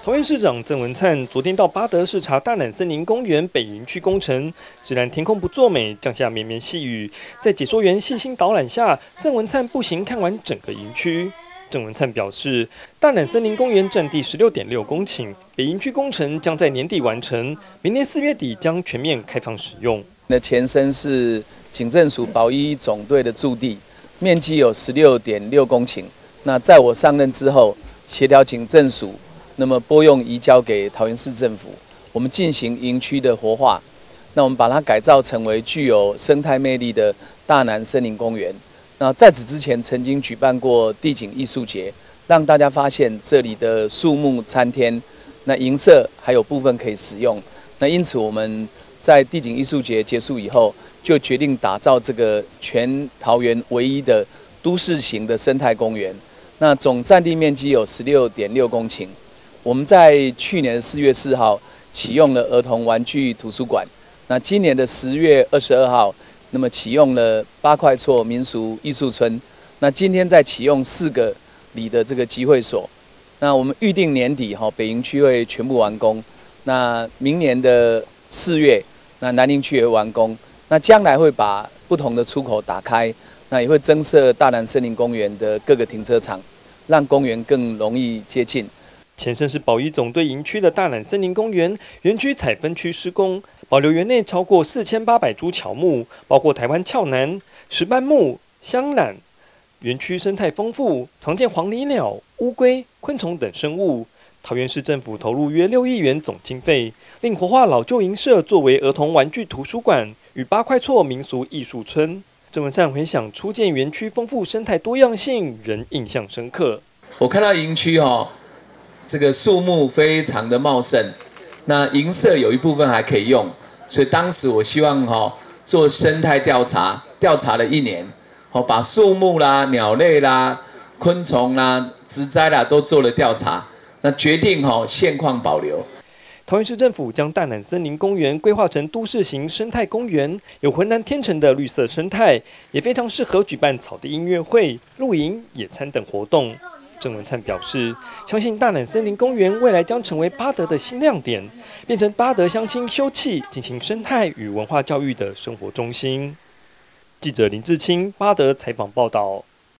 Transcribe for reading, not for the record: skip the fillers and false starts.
桃园市长郑文灿昨天到八德视察大南森林公园北营区工程，虽然天空不作美，降下绵绵细雨，在解说员细心导览下，郑文灿步行看完整个营区。郑文灿表示，大南森林公园占地16.6公顷，北营区工程将在年底完成，明年4月底将全面开放使用。那前身是警政署保一总队的驻地，面积有16.6公顷。那在我上任之后，协调警政署，那么拨用移交给桃园市政府，我们进行营区的活化。那我们把它改造成为具有生态魅力的大南森林公园。那在此之前，曾经举办过地景艺术节，让大家发现这里的树木参天，那银色还有部分可以使用。那因此我们在地景艺术节结束以后，就决定打造这个全桃园唯一的都市型的生态公园。那总占地面积有16.6公顷。我们在去年4月4号启用了儿童玩具图书馆。那今年的10月22号。那么启用了8块厝民俗艺术村，那今天再启用4个里的这个集会所，那我们预定年底北营区会全部完工，那明年的4月，那南宁区也会完工，那将来会把不同的出口打开，那也会增设大南森林公园的各个停车场，让公园更容易接近。前身是保一总队营区的大南森林公园，园区采分区施工，保留园内超过4800株乔木，包括台湾俏楠、石斑木、香兰。园区生态丰富，常见黄鹂鸟、乌龟、昆虫等生物。桃园市政府投入约6亿元总经费，令活化老旧营舍作为儿童玩具图书馆与8块厝民俗艺术村。郑文灿回想初建园区丰富生态多样性，仍印象深刻。我看到营区这个树木非常的茂盛，那营舍有一部分还可以用，所以当时我希望做生态调查，调查了1年，把树木啦、鸟类啦、昆虫啦、植栽啦都做了调查，那决定现况保留。桃园市政府将大南森林公园规划成都市型生态公园，有浑然天成的绿色生态，也非常适合举办草地音乐会、露营、野餐等活动。郑文灿表示，相信大南森林公园未来将成为八德的新亮点，变成八德乡亲休憩、进行生态与文化教育的生活中心。记者林志清，八德采访报道。